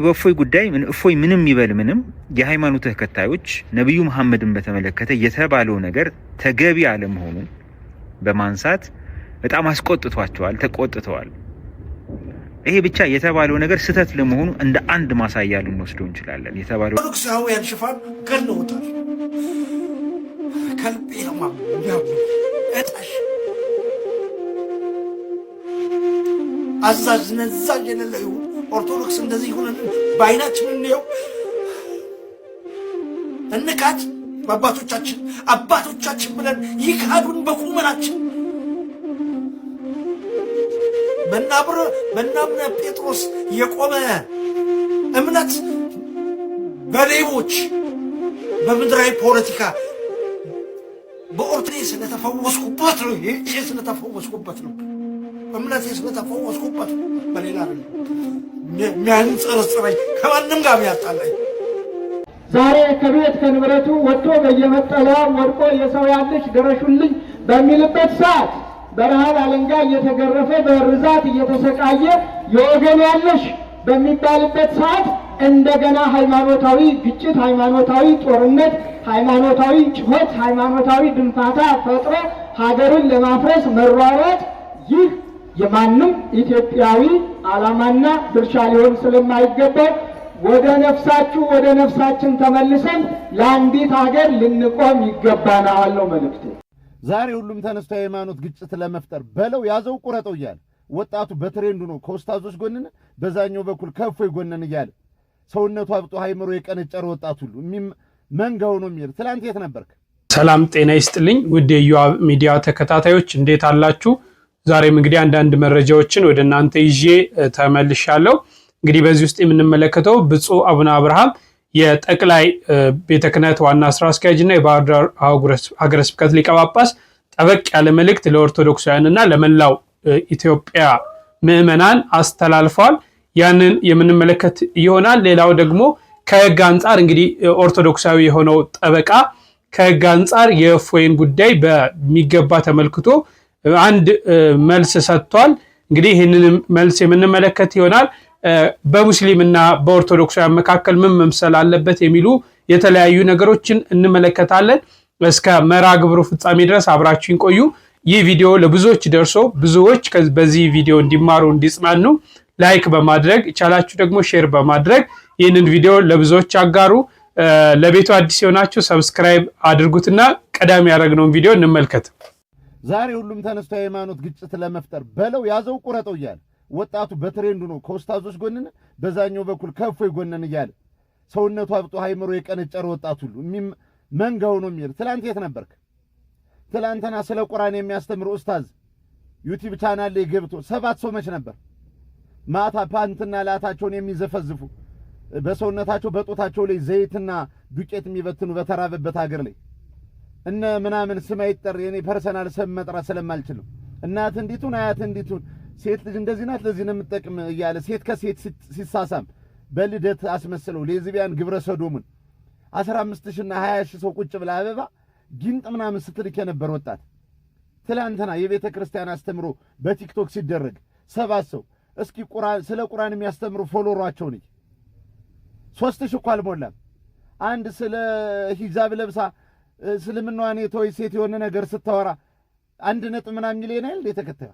በእፎይ ጉዳይ እፎይ ምንም ይበል ምንም የሃይማኖት ተከታዮች ነብዩ መሐመድን በተመለከተ የተባለው ነገር ተገቢ አለመሆኑን በማንሳት በጣም አስቆጥቷቸዋል፣ ተቆጥተዋል። ይሄ ብቻ የተባለው ነገር ስህተት ለመሆኑ እንደ አንድ ማሳያ ልንወስደው እንችላለን። የተባለው ኦርቶዶክሳውያን ሽፋን ገለውታል። ከልቤ ነው እጣሽ አዛዥ ነዛዥ የሌለው ይሁን ኦርቶዶክስ እንደዚህ ይሁን በአይናችን እንየው እንካት። አባቶቻችን ብለን ይካዱን በቁመናችን በእናምነ ጴጥሮስ የቆመ እምነት በሌቦች በምድራዊ ፖለቲካ በኦርቶዶክስ ስለተፈወስኩበት ነው። ይሄ ስለተፈወስኩበት ነው። እምነት ስለተፈወስኩበት ነው። በሌላ ነው የሚያንጸረጽረኝ ከማንም ጋር ያጣላኝ። ዛሬ ከቤት ከንብረቱ ወጥቶ በየመጠለያ ወድቆ የሰው ያለሽ ደረሹልኝ በሚልበት ሰዓት በረሃብ አለንጋ እየተገረፈ በርዛት እየተሰቃየ የወገን ያለሽ በሚባልበት ሰዓት እንደገና ሃይማኖታዊ ግጭት፣ ሃይማኖታዊ ጦርነት፣ ሃይማኖታዊ ጭሆት፣ ሃይማኖታዊ ድንፋታ ፈጥሮ ሀገርን ለማፍረስ መሯሯጥ ይህ የማንም ኢትዮጵያዊ ዓላማና ድርሻ ሊሆን ስለማይገባው ወደ ነፍሳችን ተመልሰን ለአንዲት ሀገር ልንቆም ይገባናል ነው መልእክቱ። ዛሬ ሁሉም ተነስቶ የሃይማኖት ግጭት ለመፍጠር በለው ያዘው ቁረጠው እያለ ወጣቱ በትሬንዱ ነው ከኡስታዞች ጎንን በዛኛው በኩል ከእፎይ ጎንን እያለ ሰውነቱ አብጦ ሃይምሮ የቀነጨረ ወጣት ሁሉ መንጋው ነው የሚል። ትላንት የት ነበርክ? ሰላም ጤና ይስጥልኝ ውድ የዮአብ ሚዲያ ተከታታዮች እንዴት አላችሁ? ዛሬም እንግዲህ አንዳንድ መረጃዎችን ወደ እናንተ ይዤ ተመልሻለሁ። እንግዲህ በዚህ ውስጥ የምንመለከተው ብፁዕ አቡነ አብርሃም የጠቅላይ ቤተ ክህነት ዋና ስራ አስኪያጅና የባህር ዳር ሀገረ ስብከት ሊቀ ጳጳስ ጠበቅ ያለ መልእክት ለኦርቶዶክሳውያንና ለመላው ኢትዮጵያ ምዕመናን አስተላልፈዋል። ያንን የምንመለከት ይሆናል። ሌላው ደግሞ ከህግ አንጻር እንግዲህ ኦርቶዶክሳዊ የሆነው ጠበቃ ከህግ አንጻር የእፎይን ጉዳይ በሚገባ ተመልክቶ አንድ መልስ ሰጥቷል። እንግዲህ ይህንን መልስ የምንመለከት ይሆናል። በሙስሊምና በኦርቶዶክሳውያን መካከል ምን መምሰል አለበት የሚሉ የተለያዩ ነገሮችን እንመለከታለን። እስከ መርሃ ግብሩ ፍጻሜ ድረስ አብራችሁን ቆዩ። ይህ ቪዲዮ ለብዙዎች ደርሶ ብዙዎች በዚህ ቪዲዮ እንዲማሩ እንዲጽናኑ ላይክ በማድረግ ይቻላችሁ ደግሞ ሼር በማድረግ ይህንን ቪዲዮ ለብዙዎች አጋሩ። ለቤቱ አዲስ የሆናችሁ ሰብስክራይብ አድርጉትና ቀዳሚ ያደረግነውን ቪዲዮ እንመልከት። ዛሬ ሁሉም ተነስቶ የሃይማኖት ግጭት ለመፍጠር በለው ያዘው ቁረጠው እያለ ወጣቱ በትሬንዱ ነው ከኡስታዞች ጎንን በዛኛው በኩል ከእፎይ ጎንን እያለ ሰውነቱ አብጦ ሃይምሮ የቀነጨረ ወጣት ሁሉ መንጋው ነው የሚል። ትላንት የት ነበርክ? ትላንትና ስለ ቁርአን የሚያስተምሩ ኡስታዝ ዩቲዩብ ቻናል ላይ ገብቶ 7 ሰው መች ነበር? ማታ ፓንትና ላታቸውን የሚዘፈዝፉ በሰውነታቸው በጦታቸው ላይ ዘይትና ዱቄት የሚበትኑ በተራበበት ሀገር ላይ እነ ምናምን ስም አይጠር የኔ ፐርሰናል ስም መጥራት ስለማልችል ነው። እናት እንዲቱን አያት እንዲቱን ሴት ልጅ እንደዚህ ናት ለዚህ ነው የምትጠቅም እያለ ሴት ከሴት ሲሳሳም በልደት አስመስለው ሌዝቢያን ግብረ ሰዶምን 15000 እና 20000 ሰው ቁጭ ብላ አበባ ጊንጥ ምናምን ስትልክ የነበር ወጣት ትላንትና የቤተ ክርስቲያን አስተምሮ በቲክቶክ ሲደረግ 7 ሰው እስኪ ስለ ቁርአን የሚያስተምሩ ፎሎወራቸው ነኝ 3000 እኮ አልሞላም። አንድ ስለ ሂጃብ ለብሳ እስልምናዋን የተወይ ሴት የሆነ ነገር ስታወራ 1 ምናምን ሚሊዮን አይደል የተከታዩ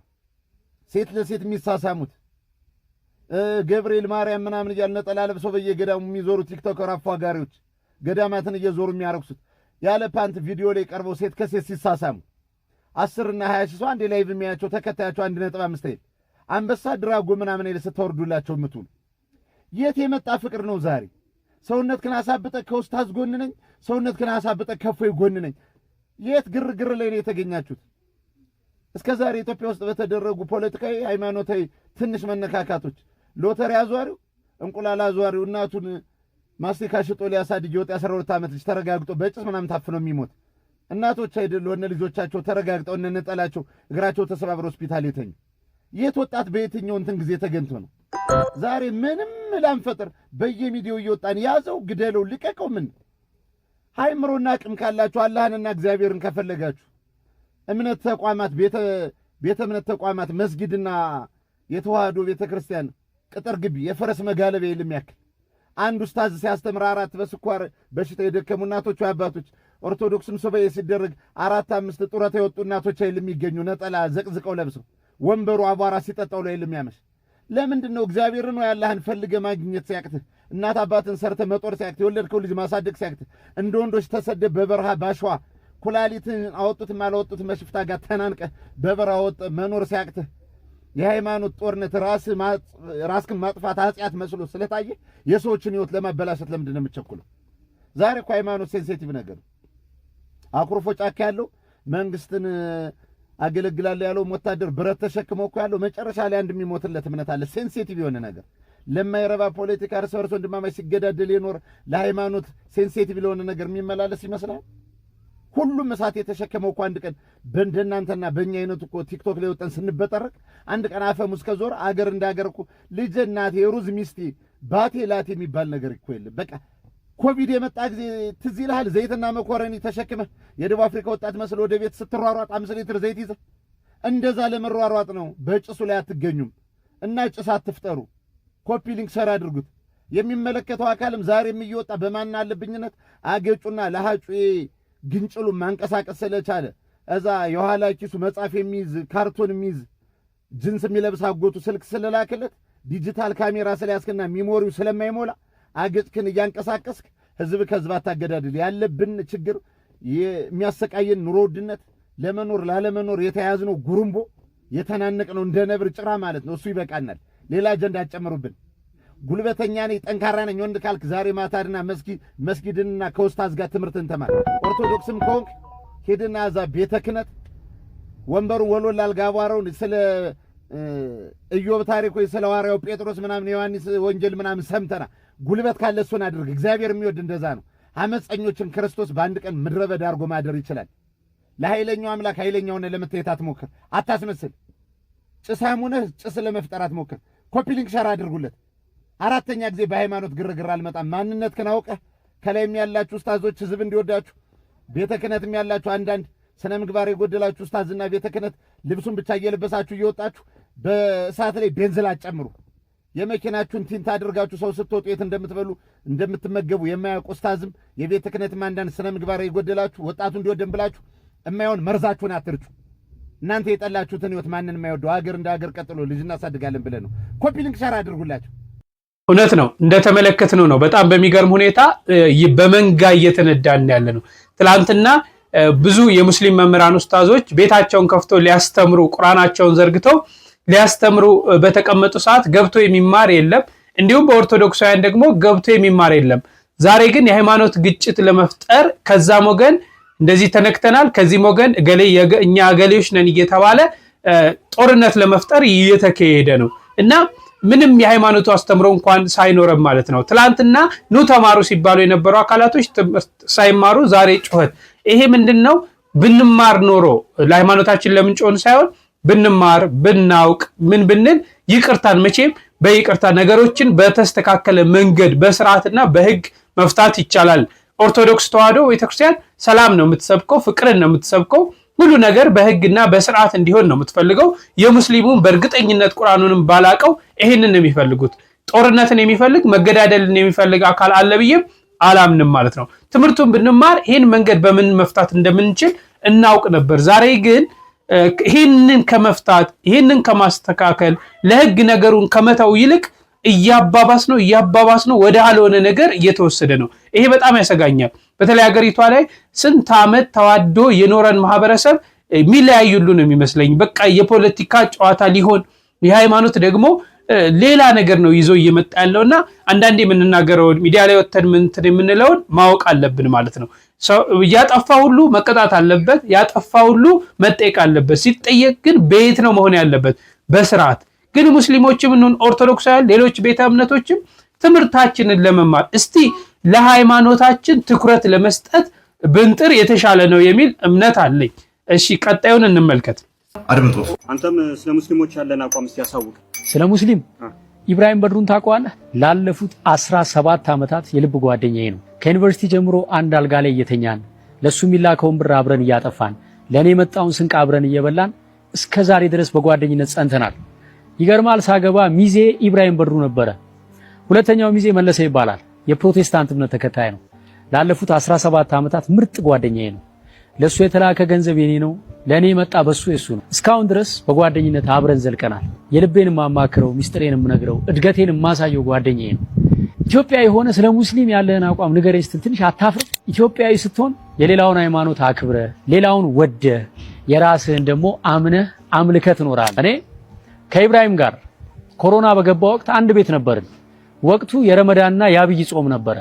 ሴት ለሴት የሚሳሳሙት ገብርኤል ማርያም ምናምን እያሉ ነጠላ ለብሰው በየገዳሙ የሚዞሩ ቲክቶከር አፋጋሪዎች ገዳማትን እየዞሩ የሚያረክሱት ያለ ፓንት ቪዲዮ ላይ ቀርበው ሴት ከሴት ሲሳሳሙ 10 እና 20 ሰው አንዴ ላይቭ የሚያቸው ተከታያቸው 1.5 አይደል አንበሳ ድራጎ ምናምን አይደል ስተወርዱላቸው ምቱን የት የመጣ ፍቅር ነው ዛሬ? ሰውነት ከናሳብጠ ከኡስታዝ ጎን ነኝ፣ ሰውነት ከናሳብጠ ከእፎይ ጎን ነኝ። የት ግርግር ላይ ነው የተገኛችሁት? እስከ ዛሬ ኢትዮጵያ ውስጥ በተደረጉ ፖለቲካዊ ሃይማኖታዊ ትንሽ መነካካቶች ሎተሪ አዟሪው እንቁላል አዟሪው እናቱን ማስቲካ ሽጦ ሊያሳድግ የወጣ 12 ዓመት ልጅ ተረጋግጦ በጭስ ምናምን ታፍኖ የሚሞት እናቶች አይደሉ እነ ልጆቻቸው ተረጋግጠው እነ ነጠላቸው እግራቸው ተሰባብሮ ሆስፒታል የተኙ የት ወጣት በየትኛው እንትን ጊዜ ተገንቶ ነው? ዛሬ ምንም ላንፈጥር በየሚዲያው እየወጣን ያዘው ግደለው ልቀቀው። ምን ሃይምሮና አቅም ካላችሁ አላህንና እግዚአብሔርን ከፈለጋችሁ እምነት ተቋማት ቤተ እምነት ተቋማት መስጊድና የተዋህዶ ቤተክርስቲያን ቅጥር ግቢ የፈረስ መጋለቢያ የለም ያክል አንድ ኡስታዝ ሲያስተምር 4 በስኳር በሽታ የደከሙ እናቶች አባቶች ኦርቶዶክስም ሱባኤ ሲደረግ 4-5 ጡረታ የወጡ እናቶች አይልም የሚገኙ ነጠላ ዘቅዝቀው ለብሰው ወንበሩ አቧራ ሲጠጣው ላይ ልሚያመሽ ለምንድነው? እግዚአብሔርን ነው ያለህን ፈልገ ማግኘት ሲያቅትህ እናት አባትን ሰርተ መጦር ሲያቅትህ የወለድከው ልጅ ማሳደግ ሲያቅትህ እንደ ወንዶች ተሰደ በበረሃ ባሸዋ ኩላሊትን አወጡት ማላወጡት መሽፍታ ጋር ተናንቀ በበረሃ ወጥ መኖር ሲያቅትህ የሃይማኖት ጦርነት ራስክን ማጥፋት ኃጢአት መስሎ ስለታየ የሰዎችን ህይወት ለማበላሸት ለምንድን ነው የምትቸኩለው? ዛሬ እኮ ሃይማኖት ሴንሲቲቭ ነገር አኩርፎ ጫካ ያለው መንግስትን አገለግላለሁ ያለው ወታደር ብረት ተሸክሞ እኮ ያለው መጨረሻ ላይ አንድ የሚሞትለት እምነት አለ። ሴንሲቲቭ የሆነ ነገር ለማይረባ ፖለቲካ እርስ በርስ ወንድማማች ሲገዳደል የኖር ለሃይማኖት ሴንሲቲቭ ለሆነ ነገር የሚመላለስ ይመስላል። ሁሉም እሳት የተሸከመው እኮ አንድ ቀን በእንደናንተና በእኛ አይነቱ እኮ ቲክቶክ ላይ ወጣን ስንበጠረቅ አንድ ቀን አፈሙዝ ከዞር አገር እንዳገር እኮ ልጅ እናቴ ሩዝ ሚስቴ ባቴ ላቴ የሚባል ነገር እኮ የለም። በቃ ኮቪድ የመጣ ጊዜ ትዝ ይልሃል? ዘይትና መኮረኒ ተሸክመህ የደቡብ አፍሪካ ወጣት መስሎ ወደ ቤት ስትሯሯጥ 5 ሊትር ዘይት ይዘህ እንደዛ ለመሯሯጥ ነው። በጭሱ ላይ አትገኙም እና ጭስ አትፍጠሩ። ኮፒ ሊንክ ሸር አድርጉት። የሚመለከተው አካልም ዛሬም እየወጣ በማን አለብኝነት አገጩና ለሃጩ ግንጭሉ ማንቀሳቀስ ስለቻለ እዛ የኋላ ኪሱ መጻፍ የሚይዝ ካርቶን የሚይዝ ጅንስ የሚለብስ አጎቱ ስልክ ስለላከለት ዲጂታል ካሜራ ስለያስከና ሚሞሪው ስለማይሞላ አገጭክን እያንቀሳቀስክ ህዝብ ከህዝብ አታገዳድል። ያለብን ችግር የሚያሰቃየን ኑሮ ውድነት ለመኖር ላለመኖር የተያዝነው ጉሩምቦ የተናነቅነው እንደ ነብር ጭራ ማለት ነው። እሱ ይበቃናል። ሌላ አጀንዳ አጨምሩብን። ጉልበተኛ ነኝ ጠንካራ ነኝ ወንድ ካልክ ዛሬ ማታድና መስጊድና ከኡስታዝ ጋር ትምህርትን ተማር። ኦርቶዶክስም ከሆንክ ሄድና እዛ ቤተ ክህነት ወንበሩን ወሎላ አልጋባረውን ስለ ኢዮብ ታሪክ ወይ ስለ ሐዋርያው ጴጥሮስ ምናምን ዮሐንስ ወንጌል ምናምን ሰምተና ጉልበት ካለ እሱን አድርግ። እግዚአብሔር የሚወድ እንደዛ ነው። አመፀኞችን ክርስቶስ በአንድ ቀን ምድረ በዳ አድርጎ ማደር ይችላል። ለኃይለኛው አምላክ ኃይለኛውን ለመታየት አትሞክር፣ አታስመስል። ጭሳሙነህ ጭስ ለመፍጠር አትሞክር። ኮፒ ሊንክ ሸር አድርጉለት። 4ኛ ጊዜ በሃይማኖት ግርግር አልመጣም። ማንነትህን አውቀህ ከላይም ያላችሁ ኡስታዞች ህዝብ እንዲወዳችሁ ቤተ ክህነትም ያላችሁ አንዳንድ ስነ ምግባር የጎደላችሁ ኡስታዝና ቤተ ክህነት ልብሱን ብቻ እየለበሳችሁ እየወጣችሁ በእሳት ላይ ቤንዝል አጨምሩ። የመኪናችሁን ቲንት አድርጋችሁ ሰው ስትወጡ የት እንደምትበሉ እንደምትመገቡ የማያውቁ ኡስታዝም የቤተ ክህነትም አንዳንድ ስነ ምግባር የጎደላችሁ ወጣቱ እንዲወደን ብላችሁ የማይሆን መርዛችሁን አትርጩ። እናንተ የጠላችሁትን ህይወት ማንን የማይወደው ሀገር እንደ ሀገር ቀጥሎ ልጅ እናሳድጋለን ብለን ነው። ኮፒ ሊንክ ሸር አድርጉላችሁ። እውነት ነው፣ እንደተመለከትነው ነው። በጣም በሚገርም ሁኔታ በመንጋ እየተነዳን ያለ ነው። ትላንትና ብዙ የሙስሊም መምህራን ኡስታዞች ቤታቸውን ከፍተው ሊያስተምሩ ቁርአናቸውን ዘርግተው ሊያስተምሩ በተቀመጡ ሰዓት ገብቶ የሚማር የለም። እንዲሁም በኦርቶዶክሳውያን ደግሞ ገብቶ የሚማር የለም። ዛሬ ግን የሃይማኖት ግጭት ለመፍጠር ከዛም ወገን እንደዚህ ተነክተናል፣ ከዚህም ወገን እኛ አገሌዎች ነን እየተባለ ጦርነት ለመፍጠር እየተካሄደ ነው እና ምንም የሃይማኖቱ አስተምሮ እንኳን ሳይኖርም ማለት ነው። ትላንትና ኑ ተማሩ ሲባሉ የነበሩ አካላቶች ሳይማሩ ዛሬ ጩኸት። ይሄ ምንድነው? ብንማር ኖሮ ለሃይማኖታችን ለምንጮን ሳይሆን ብንማር ብናውቅ ምን ብንል ይቅርታን መቼም በይቅርታ ነገሮችን በተስተካከለ መንገድ በስርዓትና በህግ መፍታት ይቻላል። ኦርቶዶክስ ተዋሕዶ ቤተክርስቲያን ሰላም ነው የምትሰብከው፣ ፍቅርን ነው የምትሰብከው። ሁሉ ነገር በህግና በስርዓት እንዲሆን ነው የምትፈልገው። የሙስሊሙን በእርግጠኝነት ቁርአኑንም ባላቀው ይሄንን ነው የሚፈልጉት። ጦርነትን የሚፈልግ መገዳደልን የሚፈልግ አካል አለ ብዬም አላምንም ማለት ነው። ትምህርቱን ብንማር ይሄን መንገድ በምን መፍታት እንደምንችል እናውቅ ነበር። ዛሬ ግን ይሄንን ከመፍታት ይሄንን ከማስተካከል ለህግ ነገሩን ከመተው ይልቅ እያባባስ ነው ወደ አልሆነ ነገር እየተወሰደ ነው። ይሄ በጣም ያሰጋኛል። በተለይ ሀገሪቷ ላይ ስንት ዓመት ተዋዶ የኖረን ማህበረሰብ የሚለያዩሉ ነው የሚመስለኝ። በቃ የፖለቲካ ጨዋታ ሊሆን የሃይማኖት ደግሞ ሌላ ነገር ነው ይዞ እየመጣ ያለውና አንዳንዴ የምንናገረውን ሚዲያ ላይ ወተን ምንትን የምንለውን ማወቅ አለብን ማለት ነው። ያጠፋ ሁሉ መቀጣት አለበት፣ ያጠፋ ሁሉ መጠየቅ አለበት። ሲጠየቅ ግን በየት ነው መሆን ያለበት? በስርዓት። ግን ሙስሊሞችም እንሁን ኦርቶዶክሳውያን፣ ሌሎች ቤተ እምነቶችም ትምህርታችንን ለመማር እስቲ ለሃይማኖታችን ትኩረት ለመስጠት ብንጥር የተሻለ ነው የሚል እምነት አለኝ። እሺ ቀጣዩን እንመልከት። አድምጦት አንተም ስለ ሙስሊሞች ያለን አቋም እስቲ ያሳውቅ። ስለ ሙስሊም ኢብራሂም በድሩን ታውቀዋለህ? ላለፉት 17 ዓመታት የልብ ጓደኛዬ ነው። ከዩኒቨርሲቲ ጀምሮ አንድ አልጋ ላይ እየተኛን ለሱ የሚላከውን ብር አብረን እያጠፋን ለኔ የመጣውን ስንቅ አብረን እየበላን እስከ ዛሬ ድረስ በጓደኝነት ጸንተናል። ይገርማል። ሳገባ ሚዜ ኢብራሂም በድሩ ነበረ። ሁለተኛው ሚዜ መለሰ ይባላል። የፕሮቴስታንት እምነት ተከታይ ነው። ላለፉት 17 ዓመታት ምርጥ ጓደኛዬ ነው። ለሱ የተላከ ገንዘብ የኔ ነው፣ ለኔ መጣ በሱ የሱ ነው። እስካሁን ድረስ በጓደኝነት አብረን ዘልቀናል። የልቤን ማማክረው፣ ሚስጥሬን ምነግረው፣ እድገቴን ማሳየው ጓደኛዬ ነው። ኢትዮጵያዊ ሆነ ስለ ሙስሊም ያለህን አቋም ንገረኝ ስትል ትንሽ አታፍርም? ኢትዮጵያዊ ስትሆን የሌላውን ሃይማኖት አክብረ ሌላውን ወደ የራስህን ደግሞ አምነህ አምልከህ ትኖራለህ። እኔ ከኢብራሂም ጋር ኮሮና በገባ ወቅት አንድ ቤት ነበርን። ወቅቱ የረመዳንና የአብይ ጾም ነበረ።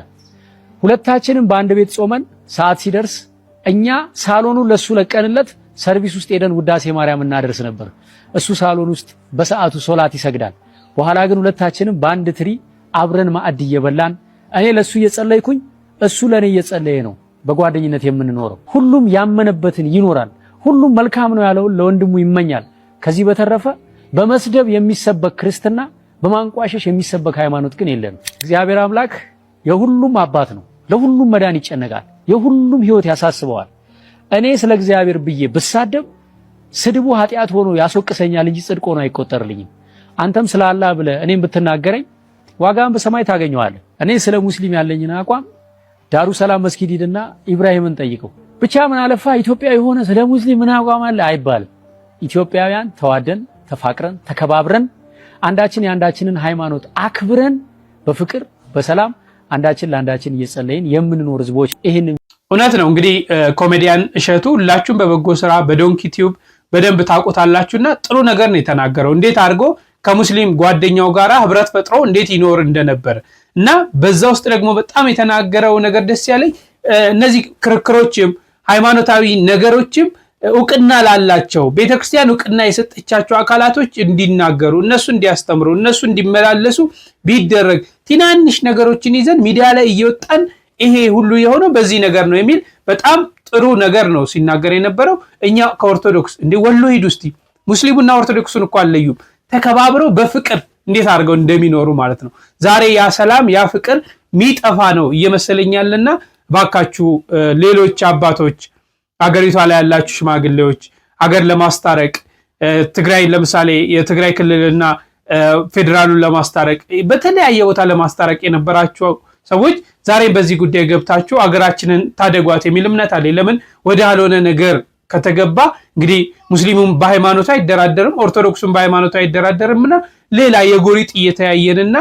ሁለታችንም በአንድ ቤት ጾመን ሰዓት ሲደርስ እኛ ሳሎኑን ለሱ ለቀንለት ሰርቪስ ውስጥ ሄደን ውዳሴ ማርያም እናደርስ ነበር። እሱ ሳሎን ውስጥ በሰዓቱ ሶላት ይሰግዳል። በኋላ ግን ሁለታችንም በአንድ ትሪ አብረን ማዕድ እየበላን እኔ ለሱ እየጸለይኩኝ እሱ ለኔ እየጸለየ ነው በጓደኝነት የምንኖረው። ሁሉም ያመነበትን ይኖራል። ሁሉም መልካም ነው ያለውን ለወንድሙ ይመኛል። ከዚህ በተረፈ በመስደብ የሚሰበክ ክርስትና፣ በማንቋሸሽ የሚሰበክ ሃይማኖት ግን የለም። እግዚአብሔር አምላክ የሁሉም አባት ነው። ለሁሉም መዳን ይጨነቃል። የሁሉም ህይወት ያሳስበዋል። እኔ ስለ እግዚአብሔር ብዬ ብሳደብ ስድቡ ኃጢአት ሆኖ ያስወቅሰኛል እንጂ ጽድቅ ሆኖ አይቆጠርልኝም። አንተም ስለ አላህ ብለህ እኔም ብትናገረኝ ዋጋን በሰማይ ታገኘዋለህ። እኔ ስለ ሙስሊም ያለኝን አቋም ዳሩ ሰላም መስጊድ ሂድና ኢብራሂምን ጠይቀው። ብቻ ምን አለፋ ኢትዮጵያዊ ሆነ ስለ ሙስሊም ምን አቋም አለ አይባልም። ኢትዮጵያውያን ተዋደን ተፋቅረን ተከባብረን አንዳችን የአንዳችንን ሃይማኖት አክብረን በፍቅር በሰላም አንዳችን ለአንዳችን እየጸለይን የምንኖር ህዝቦች። ይሄን እውነት ነው። እንግዲህ ኮሜዲያን እሸቱ ሁላችሁም በበጎ ስራ በዶንኪ ቲዩብ በደንብ ታውቁታላችሁና ጥሩ ነገር ነው የተናገረው። እንዴት አድርጎ ከሙስሊም ጓደኛው ጋር ህብረት ፈጥሮ እንዴት ይኖር እንደነበር እና በዛ ውስጥ ደግሞ በጣም የተናገረው ነገር ደስ ያለኝ እነዚህ ክርክሮችም ሃይማኖታዊ ነገሮችም እውቅና ላላቸው ቤተክርስቲያን እውቅና የሰጠቻቸው አካላቶች እንዲናገሩ፣ እነሱ እንዲያስተምሩ፣ እነሱ እንዲመላለሱ ቢደረግ ትናንሽ ነገሮችን ይዘን ሚዲያ ላይ እየወጣን ይሄ ሁሉ የሆነው በዚህ ነገር ነው የሚል በጣም ጥሩ ነገር ነው ሲናገር የነበረው። እኛ ከኦርቶዶክስ እንደ ወሎ ሂዱ እስቲ ሙስሊሙና ኦርቶዶክሱን እንኳን አለዩም ተከባብረው በፍቅር እንዴት አድርገው እንደሚኖሩ ማለት ነው። ዛሬ ያ ሰላም ያ ፍቅር ሚጠፋ ነው እየመሰለኛልና ባካችሁ ሌሎች አባቶች አገሪቷ ላይ ያላችሁ ሽማግሌዎች አገር ለማስታረቅ ትግራይ ለምሳሌ የትግራይ ክልልና ፌደራሉን ለማስታረቅ በተለያየ ቦታ ለማስታረቅ የነበራችሁ ሰዎች ዛሬ በዚህ ጉዳይ ገብታችሁ አገራችንን ታደጓት የሚል እምነት አለ። ለምን ወደ ያልሆነ ነገር ከተገባ እንግዲህ ሙስሊሙም በሃይማኖቱ አይደራደርም፣ ኦርቶዶክሱም በሃይማኖቱ አይደራደርምና ሌላ የጎሪጥ እየተያየንና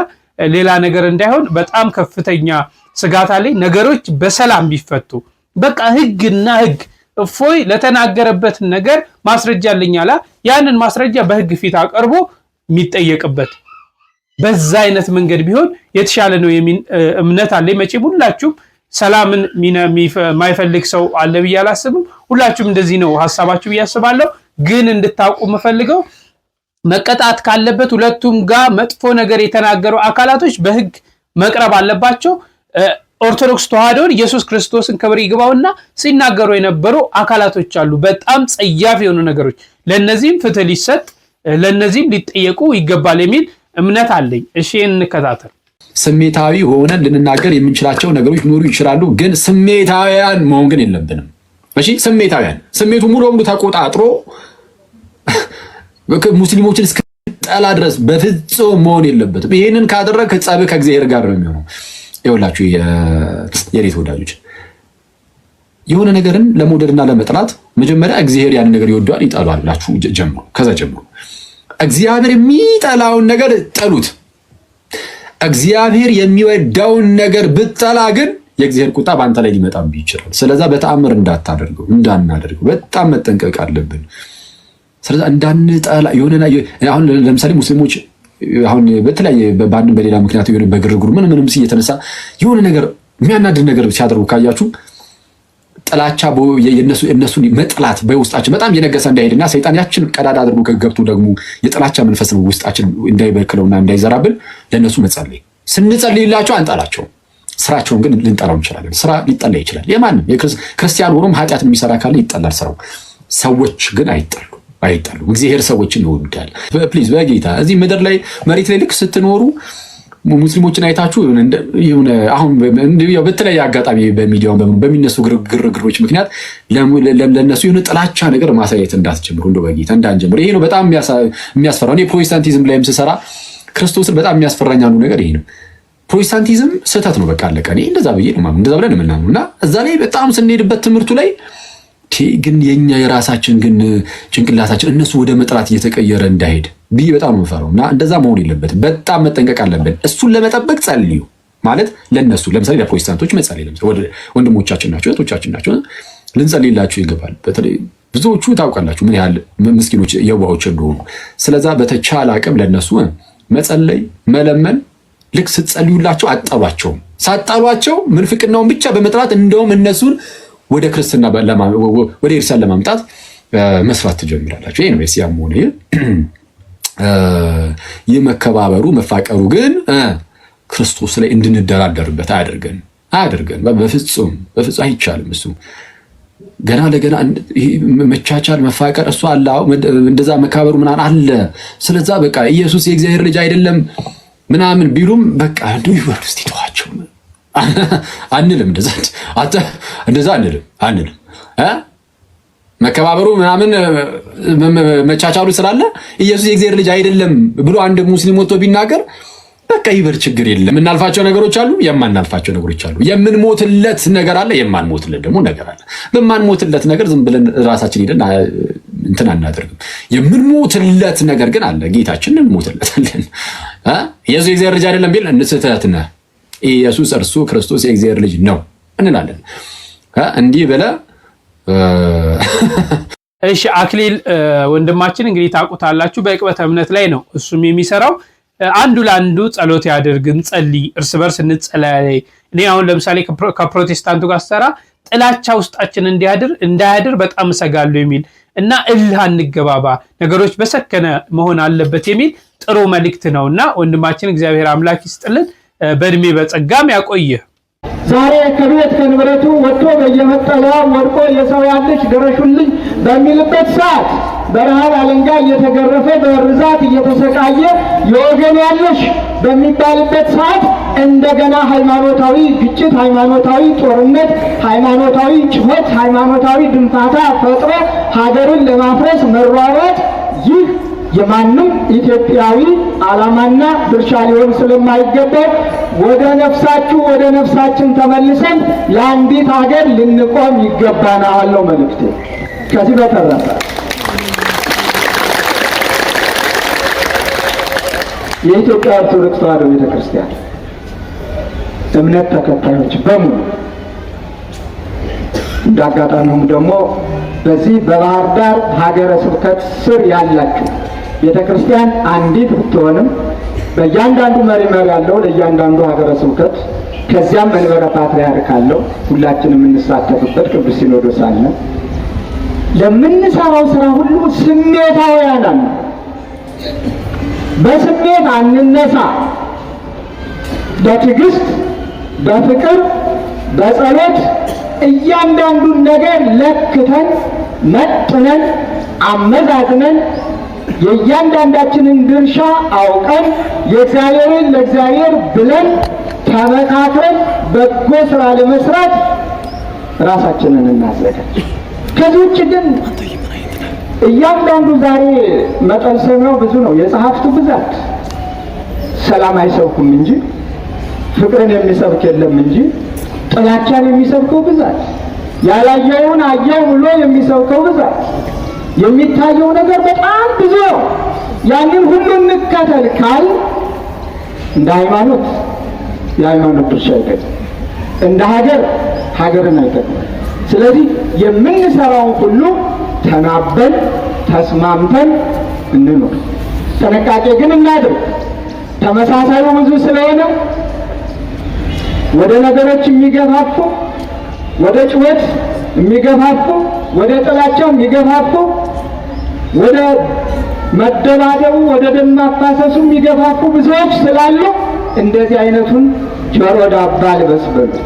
ሌላ ነገር እንዳይሆን በጣም ከፍተኛ ስጋት አለ። ነገሮች በሰላም ቢፈቱ በቃ ህግና ህግ እፎይ ለተናገረበት ነገር ማስረጃ አለኛላ ያንን ማስረጃ በህግ ፊት አቀርቦ የሚጠየቅበት በዛ አይነት መንገድ ቢሆን የተሻለ ነው የሚል እምነት አለ። መቼም ሁላችሁም ሰላምን ማይፈልግ ሰው አለ ብዬ አላስብም። ሁላችሁም እንደዚህ ነው ሐሳባችሁ ብዬ አስባለሁ። ግን እንድታውቁ የምፈልገው መቀጣት ካለበት ሁለቱም ጋር መጥፎ ነገር የተናገሩ አካላቶች በህግ መቅረብ አለባቸው። ኦርቶዶክስ ተዋህዶን ኢየሱስ ክርስቶስን ክብር ይግባውና ሲናገሩ የነበሩ አካላቶች አሉ፣ በጣም ጸያፍ የሆኑ ነገሮች። ለነዚህም ፍትህ ሊሰጥ ለነዚህም ሊጠየቁ ይገባል የሚል እምነት አለኝ። እሺ እንከታተል። ስሜታዊ ሆነን ልንናገር የምንችላቸው ነገሮች ሊኖሩ ይችላሉ፣ ግን ስሜታዊያን መሆን ግን የለብንም። እሺ ስሜታዊያን ስሜቱ ሙሉ በሙሉ ተቆጣጥሮ ሙስሊሞችን እስከጠላ ድረስ በፍጹም መሆን የለበትም። ይሄንን ካደረግ ጸብ ከእግዚአብሔር ጋር ነው የሚሆነው። ይኸውላችሁ የሬት ወዳጆች የሆነ ነገርን ለመውደድና ለመጥላት መጀመሪያ እግዚአብሔር ያን ነገር ይወደዋል ይጠላዋል ብላችሁ ጀምሩ። ከዛ ጀምሩ። እግዚአብሔር የሚጠላውን ነገር ጠሉት። እግዚአብሔር የሚወደውን ነገር ብትጠላ ግን የእግዚአብሔር ቁጣ በአንተ ላይ ሊመጣብህ ይችላል። ስለዛ በተአምር እንዳናደርገው በጣም መጠንቀቅ አለብን። ስለዛ እንዳንጠላ የሆነ አሁን ለምሳሌ ሙስሊሞች አሁን በተለያየ በአንድም በሌላ ምክንያት የሆነ በግርግሩ ምንም እየተነሳ የሆነ ነገር የሚያናድድ ነገር ሲያደርጉ ካያችሁ ጥላቻ የነሱን መጥላት በውስጣችን በጣም እየነገሰ እንዳይሄድና ሰይጣን ያችን ቀዳዳ አድርጎ ከገብቶ ደግሞ የጥላቻ መንፈስ ነው ውስጣችን እንዳይበክለውና እንዳይዘራብን ለነሱ መጸለይ። ስንጸልይላቸው አንጠላቸው፣ ስራቸውን ግን ልንጠላው እንችላለን። ስራ ሊጠላ ይችላል። የማንም ክርስቲያን ሆኖም ኃጢአት የሚሰራ ካለ ይጠላል ስራው። ሰዎች ግን አይጠሉም። እግዚአብሔር ሰዎችን ይወዳል። ፕሊዝ በጌታ እዚህ ምድር ላይ መሬት ላይ ልክ ስትኖሩ ሙስሊሞችን አይታችሁ አሁን በተለያየ አጋጣሚ በሚዲያው በሚነሱ ግርግሮች ምክንያት ለነሱ የሆነ ጥላቻ ነገር ማሳየት እንዳትጀምሩ፣ እንደው በጌታ እንዳንጀምር። ይሄ ነው በጣም የሚያስፈራው። እኔ ፕሮቴስታንቲዝም ላይም ስሰራ ክርስቶስን በጣም የሚያስፈራኝ አንዱ ነገር ይሄ ነው። ፕሮቴስታንቲዝም ስህተት ነው በቃ አለቀ። እኔ እንደዛ ብዬ ነው እንደዛ ብለን የምናምነው እና እዛ ላይ በጣም ስንሄድበት ትምህርቱ ላይ ግን የኛ የራሳችን ግን ጭንቅላታችን እነሱ ወደ መጥራት እየተቀየረ እንዳይሄድ ብዬ በጣም ነው የምፈራው እና እንደዛ መሆን የለበትም። በጣም መጠንቀቅ አለብን። እሱን ለመጠበቅ ጸልዩ ማለት ለነሱ ለምሳሌ ለፕሮቴስታንቶች መጸለይ ለምሳሌ ወንድሞቻችን ናቸው እህቶቻችን ናቸው ልንጸልይላቸው ይገባል። በተለይ ብዙዎቹ ታውቃላችሁ ምን ያህል ምስኪኖች የዋሆች እንደሆኑ። ስለዛ በተቻለ አቅም ለነሱ መጸለይ መለመን ልክ ስትጸልዩላቸው አጠሏቸው ሳጣሏቸው ምንፍቅናውን ብቻ በመጥራት እንደውም እነሱን ወደ ክርስትና ወደ ኢርሳን ለማምጣት መስራት ትጀምራላችሁ። ይሄ ነው የሲያም ሆነ የመከባበሩ መፋቀሩ ግን ክርስቶስ ላይ እንድንደራደርበት አያደርገን በፍጹም አይቻልም። እሱ ገና ለገና መቻቻል መፋቀር እሱ አለ እንደዛ መከባበሩ ምናምን አለ። ስለዛ በቃ ኢየሱስ የእግዚአብሔር ልጅ አይደለም ምናምን ቢሉም በቃ እንደው ይወርዱ እስቲ ተዋቸው አንልም። እንደዛ አንልም መከባበሩ ምናምን መቻቻሉ ስላለ ኢየሱስ የእግዚአብሔር ልጅ አይደለም ብሎ አንድ ሙስሊም ወጥቶ ቢናገር በቃ ይበር ችግር የለም። የምናልፋቸው ነገሮች አሉ፣ የማናልፋቸው ነገሮች አሉ። የምንሞትለት ነገር አለ፣ የማንሞትለት ደግሞ ነገር አለ። በማንሞትለት ነገር ዝም ብለን ራሳችን ሄደን እንትን አናደርግም። የምንሞትለት ነገር ግን አለ፣ ጌታችንን እንሞትለታለን። ኢየሱስ የእግዚአብሔር ልጅ አይደለም ቢል እንስህተት ነህ፣ ኢየሱስ እርሱ ክርስቶስ የእግዚአብሔር ልጅ ነው እንላለን። እንዲህ ብለህ እሺ። አክሊል ወንድማችን እንግዲህ ታውቁታላችሁ፣ በዕቅበተ እምነት ላይ ነው እሱም የሚሰራው። አንዱ ለአንዱ ጸሎት ያድርግ፣ እንጸልይ፣ እርስ በርስ እንጸለይ። እኔ አሁን ለምሳሌ ከፕሮቴስታንቱ ጋር ሰራ ጥላቻ ውስጣችን እንዳያድር በጣም እሰጋለሁ የሚል እና እልህ አንገባባ፣ ነገሮች በሰከነ መሆን አለበት የሚል ጥሩ መልእክት ነውና ወንድማችን እግዚአብሔር አምላክ ይስጥልን፣ በእድሜ በጸጋም ያቆየ። ዛሬ ከቤት ከንብረቱ ወጥቶ በየመጠለያው ወድቆ የሰው ያለች ድረሹልኝ በሚልበት ሰዓት በረሃብ አለንጋ እየተገረፈ በርዛት እየተሰቃየ የወገን ያለሽ በሚባልበት ሰዓት እንደገና ሃይማኖታዊ ግጭት፣ ሃይማኖታዊ ጦርነት፣ ሃይማኖታዊ ጭሆት፣ ሃይማኖታዊ ድንፋታ ፈጥሮ ሀገርን ለማፍረስ መሯሯጥ ይህ የማንም ኢትዮጵያዊ ዓላማና ድርሻ ሊሆን ስለማይገባው ወደ ነፍሳችን ተመልሰን ለአንዲት ሀገር ልንቆም ይገባናል ነው መልእክቴ። ከዚህ በተረፈ የኢትዮጵያ ኦርቶዶክስ ተዋሕዶ ቤተክርስቲያን እምነት ተከታዮች በሙሉ እንዳጋጣሚውም ደግሞ በዚህ በባህር ዳር ሀገረ ስብከት ስር ያላችሁ ቤተክርስቲያን አንዲት ብትሆንም በእያንዳንዱ መሪ ያለው ለእያንዳንዱ ሀገረ ስብከት ከዚያም መንበረ ፓትርያርክ አለው ሁላችንም የምንሳተፍበት ቅዱስ ሲኖዶስ አለ። ለምንሰራው ስራ ሁሉ ስሜታውያን ነን። በስሜት አንነሳ። በትዕግስት በፍቅር በጸሎት እያንዳንዱን ነገር ለክተን መጥነን አመዛዝነን የእያንዳንዳችንን ድርሻ አውቀን የእግዚአብሔርን ለእግዚአብሔር ብለን ተመካክረን በጎ ስራ ለመስራት ራሳችንን እናዘጋጅ። ከዚህ ውጭ ግን እያንዳንዱ ዛሬ መጠን ሰሚያው ብዙ ነው። የጸሐፍቱ ብዛት ሰላም አይሰብኩም እንጂ ፍቅርን የሚሰብክ የለም እንጂ ጥላቻን የሚሰብከው ብዛት፣ ያላየውን አየው ብሎ የሚሰብከው ብዛት፣ የሚታየው ነገር በጣም ብዙ ነው። ያንን ሁሉ እንከተል ካል እንደ ሃይማኖት የሃይማኖት ድርሻ አይጠቅም፣ እንደ ሀገርን አይጠቅም። ስለዚህ የምንሰራውን ሁሉ ተናበን ተስማምተን እንኖር። ጥንቃቄ ግን እናድርግ። ተመሳሳዩ ብዙ ስለሆነ ወደ ነገሮች የሚገፋፉ፣ ወደ ጭወት የሚገፋፉ፣ ወደ ጥላቻ የሚገፋፉ፣ ወደ መደባደቡ፣ ወደ ደም ማፋሰሱ የሚገፋፉ ብዙዎች ስላሉ እንደዚህ አይነቱን ጆሮ ዳባ ልበስ በሉት።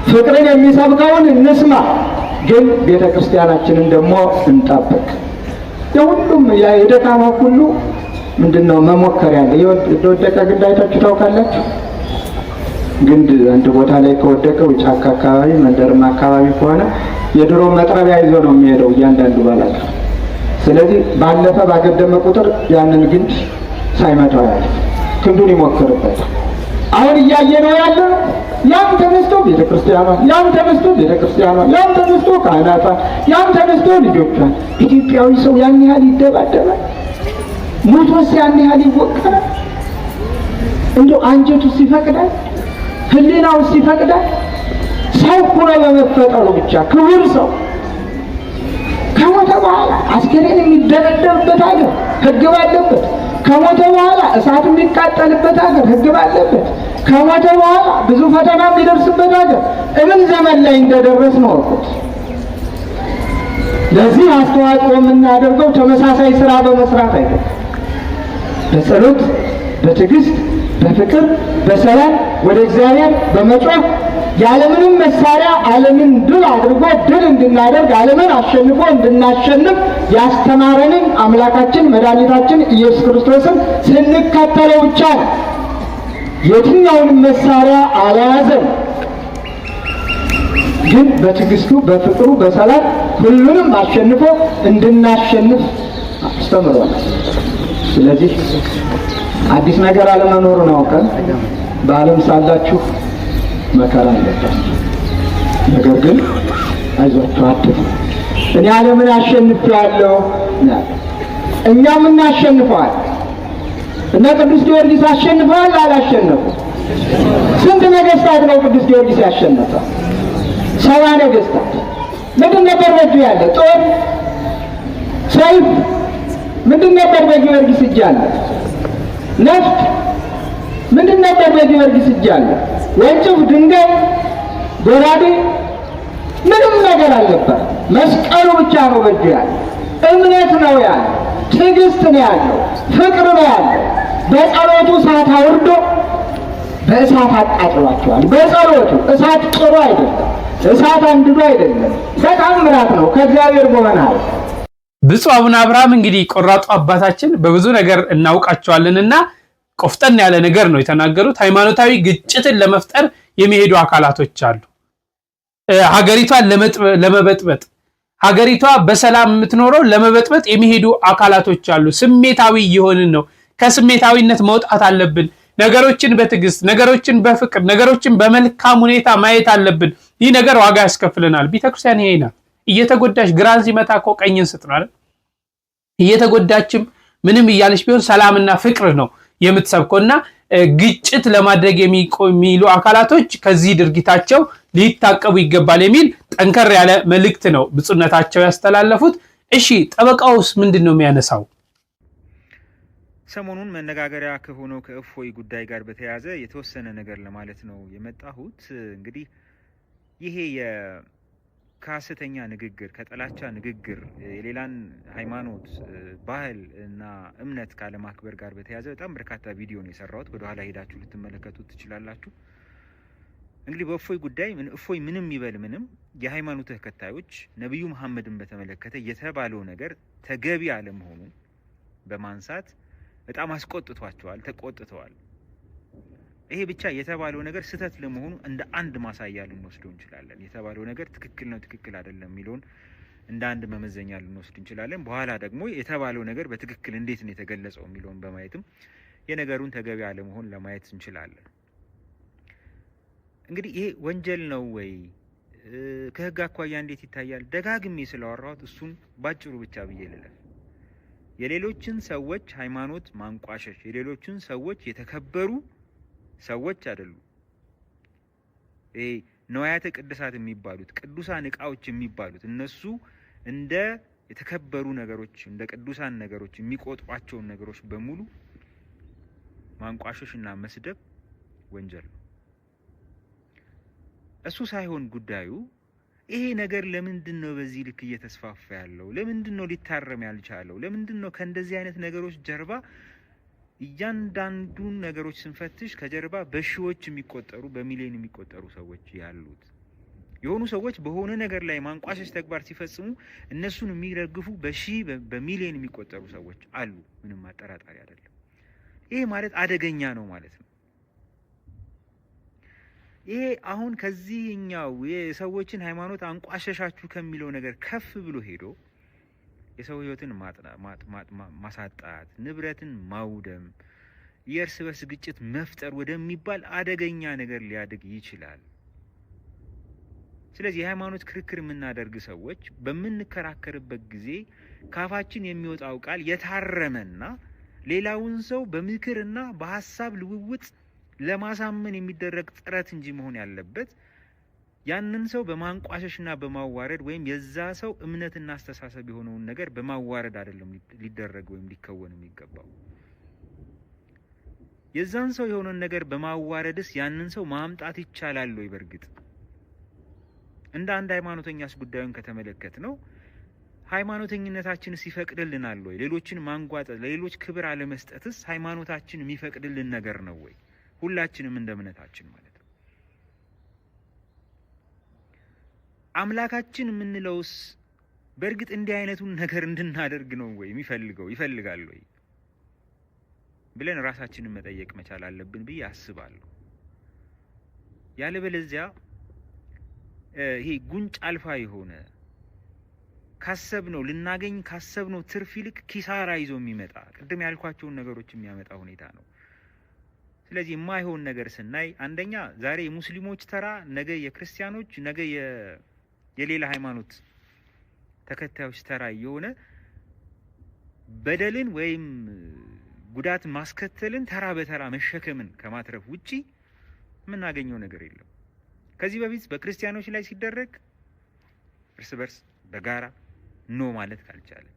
ፍቅርን የሚሰብከውን እንስማ፣ ግን ቤተ ክርስቲያናችንን ደግሞ እንጠብቅ። የሁሉም የደካማ ሁሉ ምንድነው መሞከር ያለ የወደቀ ግንድ አይታችሁ ታውቃላችሁ? ግንድ አንድ ቦታ ላይ ከወደቀው ጫካ አካባቢ መንደርም አካባቢ ከሆነ የድሮ መጥረቢያ ይዞ ነው የሚሄደው እያንዳንዱ ባላቅ። ስለዚህ ባለፈ ባገደመ ቁጥር ያንን ግንድ ሳይመታው ያለ ክንዱን ይሞክርበታል። አሁን እያየነው ያለ ያም ተነስቶ ቤተክርስቲያኗ፣ ያም ተነስቶ ቤተክርስቲያኗ፣ ያም ተነስቶ ካህናቷ፣ ያም ተነስቶ ልጆቿ። ኢትዮጵያዊ ሰው ያን ያህል ይደባደባል? ሞቶስ ያን ያህል ይወቀራል? እንደው አንጀቱስ ይፈቅዳል? ህሊናውስ ይፈቅዳል? ሰው ሆኖ በመፈጠሩ ብቻ ክቡር ሰው ከሞተ በኋላ አስከሬን የሚደረደርበት ሀገር ህግ ባለበት፣ ከሞተ በኋላ እሳት የሚቃጠልበት ሀገር ህግ ባለበት፣ ከሞተ በኋላ ብዙ ፈተና የሚደርስበት ሀገር እምን ዘመን ላይ እንደደረስን ወቁት። ለዚህ አስተዋጽኦ የምናደርገው ተመሳሳይ ስራ በመስራት አይደለም። በጸሎት፣ በትዕግስት፣ በፍቅር፣ በሰላም ወደ እግዚአብሔር በመጮህ ያለምንም መሳሪያ ዓለምን ድል አድርጎ ድል እንድናደርግ ዓለምን አሸንፎ እንድናሸንፍ ያስተማረንን አምላካችን መድኃኒታችን ኢየሱስ ክርስቶስን ስንከተለው ብቻ ነው። የትኛውንም መሳሪያ አልያዘም፣ ግን በትዕግስቱ፣ በፍቅሩ፣ በሰላም ሁሉንም አሸንፎ እንድናሸንፍ አስተምሯል። ስለዚህ አዲስ ነገር አለመኖሩን አውቀን በዓለም ሳላችሁ መከራ አለባችሁ፣ ነገር ግን አይዟችሁ አትፍሩ፣ እኔ ዓለምን አሸንፌአለሁ። እኛም እናሸንፈዋል። እነ ቅዱስ ጊዮርጊስ አሸንፈዋል አላሸነፉ? ስንት ነገስታት ነው ቅዱስ ጊዮርጊስ ያሸነፈ? 70 ነገስታት። ምንድን ነበር በእጁ ያለ? ጦር፣ ሰይፍ። ምንድን ነበር በጊዮርጊስ እጅ ያለ? ነፍጥ። ምንድን ነበር በጊዮርጊስ እጅ ያለ? ወንጭፍ፣ ድንጋይ፣ ጎራዴ። ምንም ነገር አልነበር። መስቀሉ ብቻ ነው በእጁ ያለ። እምነት ነው ያለ፣ ትዕግስት ነው ያለው፣ ፍቅር ነው ያለው። በጸሎቱ እሳት አውርዶ በእሳት አቃጥሏቸዋል። በጸሎቱ እሳት ጥሩ አይደለም፣ እሳት አንድዶ አይደለም፣ በታምራት ነው ከእግዚአብሔር በሆነው። ብፁዕ አቡነ አብርሃም እንግዲህ ቆራጡ አባታችን በብዙ ነገር እናውቃቸዋለንና ቆፍጠን ያለ ነገር ነው የተናገሩት። ሃይማኖታዊ ግጭትን ለመፍጠር የሚሄዱ አካላቶች አሉ። ሀገሪቷን ለመበጥበጥ፣ ሀገሪቷ በሰላም የምትኖረው ለመበጥበጥ የሚሄዱ አካላቶች አሉ። ስሜታዊ የሆንን ነው። ከስሜታዊነት መውጣት አለብን። ነገሮችን በትዕግስት፣ ነገሮችን በፍቅር፣ ነገሮችን በመልካም ሁኔታ ማየት አለብን። ይህ ነገር ዋጋ ያስከፍለናል። ቤተክርስቲያን ይሄ ናት። እየተጎዳች ግራን ሲመታ እኮ ቀኝን ስጥ ነው አይደል? እየተጎዳችም ምንም እያለች ቢሆን ሰላምና ፍቅር ነው የምትሰብከውና ግጭት ለማድረግ የሚሉ አካላቶች ከዚህ ድርጊታቸው ሊታቀቡ ይገባል የሚል ጠንከር ያለ መልእክት ነው ብፁዕነታቸው ያስተላለፉት። እሺ ጠበቃውስ ምንድነው የሚያነሳው? ሰሞኑን መነጋገሪያ ከሆነው ከእፎይ ጉዳይ ጋር በተያያዘ የተወሰነ ነገር ለማለት ነው የመጣሁት። እንግዲህ ይሄ ከሐሰተኛ ንግግር፣ ከጥላቻ ንግግር፣ የሌላን ሃይማኖት፣ ባህል እና እምነት ካለማክበር ጋር በተያያዘ በጣም በርካታ ቪዲዮ ነው የሰራሁት። ወደኋላ ሄዳችሁ ልትመለከቱት ትችላላችሁ። እንግዲህ በእፎይ ጉዳይ እፎይ ምንም ይበል ምንም የሃይማኖት ተከታዮች ነብዩ መሐመድን በተመለከተ የተባለው ነገር ተገቢ አለመሆኑን በማንሳት በጣም አስቆጥቷቸዋል፣ ተቆጥተዋል። ይሄ ብቻ የተባለው ነገር ስህተት ለመሆኑ እንደ አንድ ማሳያ ልንወስደው እንችላለን። የተባለው ነገር ትክክል ነው ትክክል አይደለም የሚለውን እንደ አንድ መመዘኛ ልንወስድ እንችላለን። በኋላ ደግሞ የተባለው ነገር በትክክል እንዴት ነው የተገለጸው የሚለውን በማየትም የነገሩን ተገቢ አለመሆን ለማየት እንችላለን። እንግዲህ ይሄ ወንጀል ነው ወይ ከህግ አኳያ እንዴት ይታያል? ደጋግሜ ስላወራሁት እሱን ባጭሩ ብቻ ብዬ ልለፍ። የሌሎችን ሰዎች ሃይማኖት ማንቋሸሽ፣ የሌሎችን ሰዎች የተከበሩ ሰዎች አይደሉም። ነዋያተ ቅድሳት የሚባሉት ቅዱሳን እቃዎች የሚባሉት እነሱ እንደ የተከበሩ ነገሮች፣ እንደ ቅዱሳን ነገሮች የሚቆጥሯቸውን ነገሮች በሙሉ ማንቋሸሽና መስደብ ወንጀል ነው። እሱ ሳይሆን ጉዳዩ ይሄ ነገር ለምንድን ነው በዚህ ልክ እየተስፋፋ ያለው? ለምንድን ነው ሊታረም ያልቻለው? ለምንድን ነው ከእንደዚህ አይነት ነገሮች ጀርባ እያንዳንዱን ነገሮች ስንፈትሽ ከጀርባ በሺዎች የሚቆጠሩ በሚሊዮን የሚቆጠሩ ሰዎች ያሉት? የሆኑ ሰዎች በሆነ ነገር ላይ ማንቋሸሽ ተግባር ሲፈጽሙ እነሱን የሚደግፉ በሚሊዮን የሚቆጠሩ ሰዎች አሉ። ምንም አጠራጣሪ አይደለም። ይሄ ማለት አደገኛ ነው ማለት ነው። ይሄ አሁን ከዚህኛው የሰዎችን ሃይማኖት አንቋሸሻችሁ ከሚለው ነገር ከፍ ብሎ ሄዶ የሰው ህይወትን ማሳጣት፣ ንብረትን ማውደም፣ የእርስ በርስ ግጭት መፍጠር ወደሚባል አደገኛ ነገር ሊያድግ ይችላል። ስለዚህ የሃይማኖት ክርክር የምናደርግ ሰዎች በምንከራከርበት ጊዜ ካፋችን የሚወጣው ቃል የታረመና ሌላውን ሰው በምክርና በሐሳብ ልውውጥ ለማሳመን የሚደረግ ጥረት እንጂ መሆን ያለበት ያንን ሰው በማንቋሸሽና በማዋረድ ወይም የዛ ሰው እምነትና አስተሳሰብ የሆነውን ነገር በማዋረድ አይደለም ሊደረግ ወይም ሊከወን የሚገባው። የዛን ሰው የሆነውን ነገር በማዋረድስ ያንን ሰው ማምጣት ይቻላል ወይ? በርግጥ እንደ አንድ ሃይማኖተኛስ ጉዳዩን ከተመለከት ነው ሃይማኖተኝነታችንስ ይፈቅድልናል ወይ? ሌሎችን ማንጓጠጥ፣ ለሌሎች ክብር አለመስጠትስ ሃይማኖታችን የሚፈቅድልን ነገር ነው ወይ? ሁላችንም እንደ እምነታችን ማለት ነው። አምላካችን የምንለውስ በእርግጥ እንዲህ አይነቱን ነገር እንድናደርግ ነው ወይ ይፈልጋል ወይ ብለን ራሳችንን መጠየቅ መቻል አለብን ብዬ አስባለሁ። ያለበለዚያ ይሄ ጉንጭ አልፋ የሆነ ካሰብነው ልናገኝ ካሰብነው ትርፍ ይልቅ ኪሳራ ይዞ የሚመጣ ቅድም ያልኳቸውን ነገሮች የሚያመጣ ሁኔታ ነው። ስለዚህ የማይሆን ነገር ስናይ አንደኛ ዛሬ የሙስሊሞች ተራ፣ ነገ የክርስቲያኖች፣ ነገ የሌላ ሃይማኖት ተከታዮች ተራ የሆነ በደልን ወይም ጉዳት ማስከተልን ተራ በተራ መሸከምን ከማትረፍ ውጪ የምናገኘው ነገር የለም። ከዚህ በፊት በክርስቲያኖች ላይ ሲደረግ እርስ በርስ በጋራ ኖ ማለት ካልቻለን፣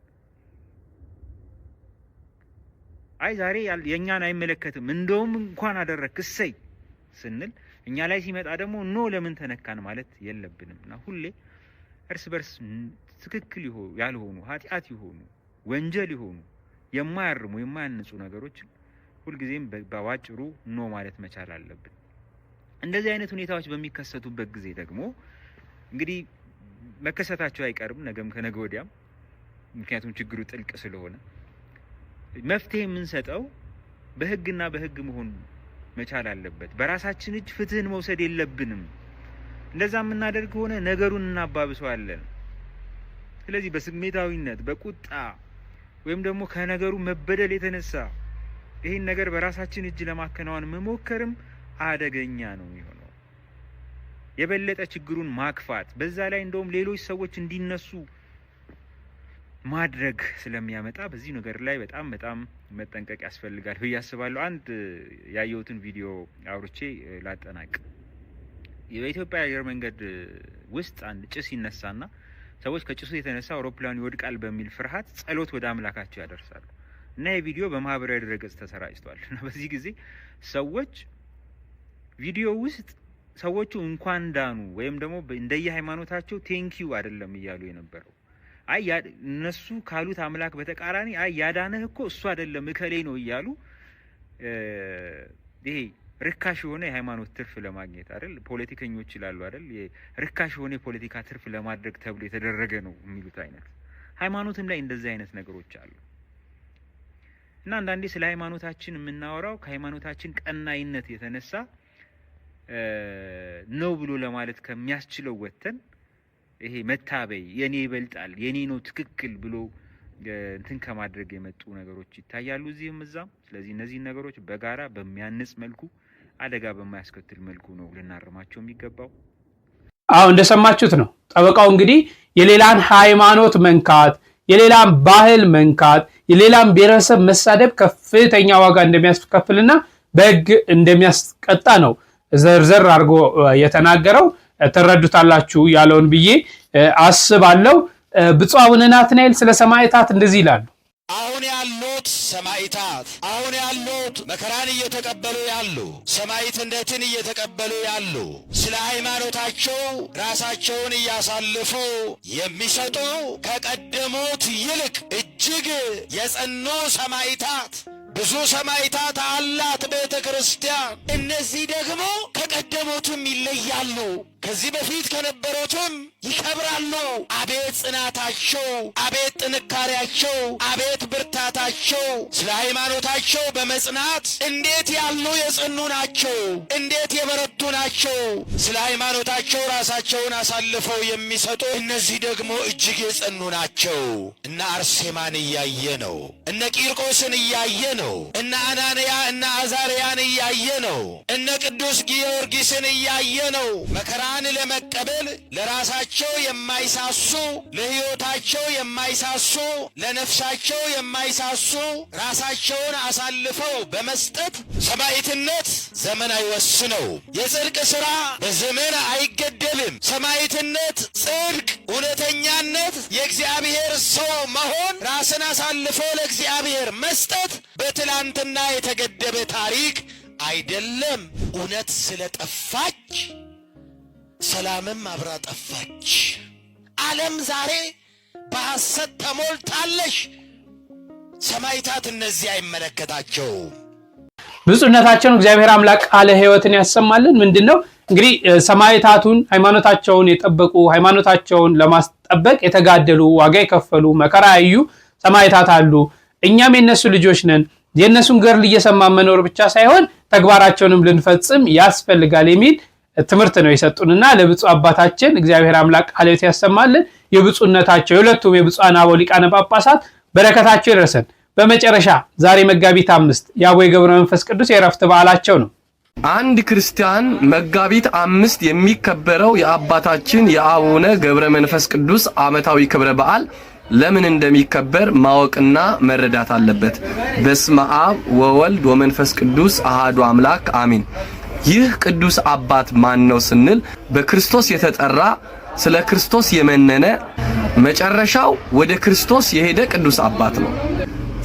አይ ዛሬ የኛን አይመለከትም እንደውም እንኳን አደረክ እሰይ ስንል እኛ ላይ ሲመጣ ደግሞ ኖ ለምን ተነካን ማለት የለብንም እና ሁሌ እርስ በርስ ትክክል ያልሆኑ ኃጢአት የሆኑ ወንጀል የሆኑ የማያርሙ የማያንጹ ነገሮች ሁልጊዜም በዋጭሩ ኖ ማለት መቻል አለብን። እንደዚህ አይነት ሁኔታዎች በሚከሰቱበት ጊዜ ደግሞ እንግዲህ መከሰታቸው አይቀርም ነገም ከነገ ወዲያም፣ ምክንያቱም ችግሩ ጥልቅ ስለሆነ መፍትሄ የምንሰጠው በህግና በህግ መሆን መቻል አለበት። በራሳችን እጅ ፍትህን መውሰድ የለብንም። እንደዛ የምናደርግ ከሆነ ነገሩን እናባብሰዋለን። ስለዚህ በስሜታዊነት በቁጣ ወይም ደግሞ ከነገሩ መበደል የተነሳ ይህን ነገር በራሳችን እጅ ለማከናወን መሞከርም አደገኛ ነው የሚሆነው። የበለጠ ችግሩን ማክፋት፣ በዛ ላይ እንደውም ሌሎች ሰዎች እንዲነሱ ማድረግ ስለሚያመጣ በዚህ ነገር ላይ በጣም መጠንቀቅ ያስፈልጋል ብዬ አስባለሁ። አንድ ያየሁትን ቪዲዮ አውርቼ ላጠናቅ። በኢትዮጵያ አየር መንገድ ውስጥ አንድ ጭስ ይነሳና ሰዎች ከጭሱ የተነሳ አውሮፕላኑ ይወድቃል በሚል ፍርሃት ጸሎት ወደ አምላካቸው ያደርሳሉ እና ይህ ቪዲዮ በማህበራዊ ድረገጽ ተሰራጭቷል እና በዚህ ጊዜ ሰዎች ቪዲዮ ውስጥ ሰዎቹ እንኳን ዳኑ ወይም ደግሞ እንደየ ሃይማኖታቸው ቴንኪዩ አይደለም እያሉ የነበረው፣ አይ እነሱ ካሉት አምላክ በተቃራኒ አይ ያዳነህ እኮ እሱ አይደለም እከሌ ነው እያሉ ይሄ ርካሽ የሆነ የሃይማኖት ትርፍ ለማግኘት አይደል፣ ፖለቲከኞች ይላሉ አይደል፣ ርካሽ የሆነ የፖለቲካ ትርፍ ለማድረግ ተብሎ የተደረገ ነው የሚሉት አይነት ሃይማኖትም ላይ እንደዚህ አይነት ነገሮች አሉ እና አንዳንዴ ስለ ሃይማኖታችን የምናወራው ከሃይማኖታችን ቀናይነት የተነሳ ነው ብሎ ለማለት ከሚያስችለው ወተን ይሄ መታበይ የኔ ይበልጣል የኔ ነው ትክክል ብሎ እንትን ከማድረግ የመጡ ነገሮች ይታያሉ እዚህም እዛም። ስለዚህ እነዚህ ነገሮች በጋራ በሚያንጽ መልኩ አደጋ በማያስከትል መልኩ ነው ልናርማቸው የሚገባው። አዎ እንደሰማችሁት ነው። ጠበቃው እንግዲህ የሌላን ሃይማኖት መንካት፣ የሌላን ባህል መንካት፣ የሌላን ብሔረሰብ መሳደብ ከፍተኛ ዋጋ እንደሚያስከፍልና በሕግ እንደሚያስቀጣ ነው ዘርዘር አድርጎ የተናገረው። ተረዱታላችሁ ያለውን ብዬ አስባለሁ። ብፁዕ አቡነ ናትናኤል ስለ ሰማዕታት እንደዚህ ይላሉ። አሁን ያሉት ሰማዕታት አሁን ያሉት መከራን እየተቀበሉ ያሉ ሰማዕትነትን እየተቀበሉ ያሉ ስለ ሃይማኖታቸው ራሳቸውን እያሳልፉ የሚሰጡ ከቀደሙት ይልቅ እጅግ የጸኑ ሰማዕታት ብዙ ሰማዕታት አላት ቤተ ክርስቲያን። እነዚህ ደግሞ ከቀደሙትም ይለያሉ። ከዚህ በፊት ከነበሩትም ይከብራሉ። አቤት ጽናታቸው፣ አቤት ጥንካሬያቸው፣ አቤት ብርታታቸው! ስለ ሃይማኖታቸው በመጽናት እንዴት ያሉ የጸኑ ናቸው! እንዴት የበረቱ ናቸው! ስለ ሃይማኖታቸው ራሳቸውን አሳልፈው የሚሰጡ እነዚህ ደግሞ እጅግ የጸኑ ናቸው። እነ አርሴማን እያየ ነው። እነ ቂርቆስን እያየ ነው። እነ አናንያ እነ አዛርያን እያየ ነው። እነ ቅዱስ ጊዮርጊስን እያየ ነው። መከራን ለመቀበል ለራሳቸው የማይሳሱ፣ ለሕይወታቸው የማይሳሱ፣ ለነፍሳቸው የማይሳሱ ራሳቸውን አሳልፈው በመስጠት ሰማዕትነት ዘመን አይወስነው። የጽድቅ ሥራ በዘመን አይገደብም። ሰማዕትነት፣ ጽድቅ፣ እውነተኛነት፣ የእግዚአብሔር ሰው መሆን፣ ራስን አሳልፎ ለእግዚአብሔር መስጠት በትላንትና የተገደበ ታሪክ አይደለም። እውነት ስለጠፋች ሰላምም አብራ ጠፋች። ዓለም ዛሬ በሐሰት ተሞልታለች። ሰማዕታት እነዚህ አይመለከታቸው። ብፁዕነታቸውን እግዚአብሔር አምላክ ቃለ ሕይወትን ያሰማልን። ምንድነው እንግዲህ ሰማዕታቱን ሃይማኖታቸውን የጠበቁ ሃይማኖታቸውን ለማስጠበቅ የተጋደሉ ዋጋ የከፈሉ መከራ ያዩ ሰማዕታት አሉ። እኛም የነሱ ልጆች ነን። የነሱን ገድል እየሰማን መኖር ብቻ ሳይሆን ተግባራቸውንም ልንፈጽም ያስፈልጋል የሚል ትምህርት ነው የሰጡንና ለብፁዕ አባታችን እግዚአብሔር አምላክ ቃለ ሕይወት ያሰማልን። የብፁዕነታቸው የሁለቱም የብፁዓን አበው ሊቃነ ጳጳሳት በረከታቸው ይድረሰን። በመጨረሻ ዛሬ መጋቢት 5 የአቡነ ገብረ መንፈስ ቅዱስ የዕረፍት በዓላቸው ነው። አንድ ክርስቲያን መጋቢት 5 የሚከበረው የአባታችን የአቡነ ገብረ መንፈስ ቅዱስ ዓመታዊ ክብረ በዓል ለምን እንደሚከበር ማወቅና መረዳት አለበት። በስመ አብ ወወልድ ወመንፈስ ቅዱስ አሃዱ አምላክ አሚን። ይህ ቅዱስ አባት ማን ነው ስንል በክርስቶስ የተጠራ ስለ ክርስቶስ የመነነ መጨረሻው ወደ ክርስቶስ የሄደ ቅዱስ አባት ነው።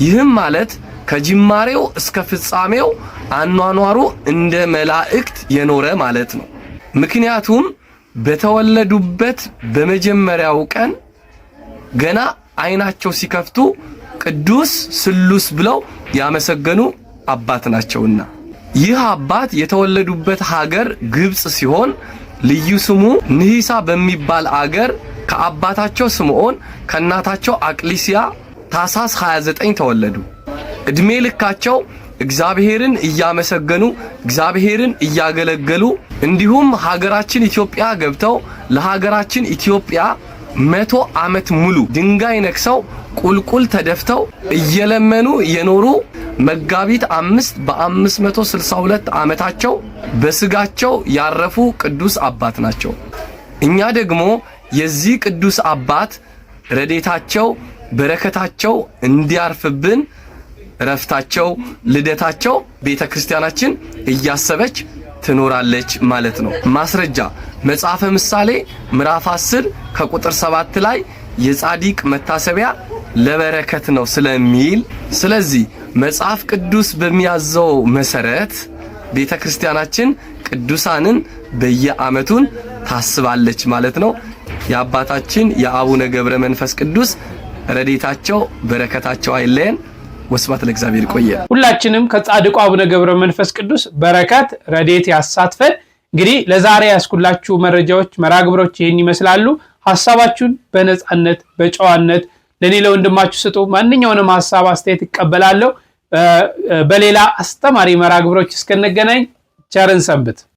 ይህም ማለት ከጅማሬው እስከ ፍጻሜው አኗኗሩ እንደ መላእክት የኖረ ማለት ነው። ምክንያቱም በተወለዱበት በመጀመሪያው ቀን ገና አይናቸው ሲከፍቱ ቅዱስ ስሉስ ብለው ያመሰገኑ አባት ናቸውና ይህ አባት የተወለዱበት ሀገር ግብጽ ሲሆን ልዩ ስሙ ንሂሳ በሚባል አገር ከአባታቸው ስምዖን ከእናታቸው አቅሊሲያ ታኅሳስ 29 ተወለዱ። ዕድሜ ልካቸው እግዚአብሔርን እያመሰገኑ እግዚአብሔርን እያገለገሉ እንዲሁም ሀገራችን ኢትዮጵያ ገብተው ለሀገራችን ኢትዮጵያ 100 ዓመት ሙሉ ድንጋይ ነክሰው ቁልቁል ተደፍተው እየለመኑ የኖሩ መጋቢት 5 በ562 ዓመታቸው በስጋቸው ያረፉ ቅዱስ አባት ናቸው። እኛ ደግሞ የዚህ ቅዱስ አባት ረድኤታቸው በረከታቸው እንዲያርፍብን ረፍታቸው ልደታቸው ቤተክርስቲያናችን እያሰበች ትኖራለች ማለት ነው። ማስረጃ መጽሐፈ ምሳሌ ምዕራፍ 10 ከቁጥር 7 ላይ የጻድቅ መታሰቢያ ለበረከት ነው ስለሚል፣ ስለዚህ መጽሐፍ ቅዱስ በሚያዘው መሰረት ቤተክርስቲያናችን ቅዱሳንን በየዓመቱን ታስባለች ማለት ነው። የአባታችን የአቡነ ገብረ መንፈስ ቅዱስ ረድኤታቸው በረከታቸው አይለየን። ወስብሐት ለእግዚአብሔር። ቆየ ሁላችንም ከጻድቁ አቡነ ገብረ መንፈስ ቅዱስ በረከት ረድኤት ያሳትፈን። እንግዲህ ለዛሬ ያስኩላችሁ መረጃዎች መራግብሮች ይህን ይመስላሉ። ሐሳባችሁን በነጻነት በጨዋነት ለኔ ለወንድማችሁ ስጡ። ማንኛውንም ሐሳብ አስተያየት እቀበላለሁ። በሌላ አስተማሪ መራግብሮች እስከነገናኝ ቸርን ሰንብት።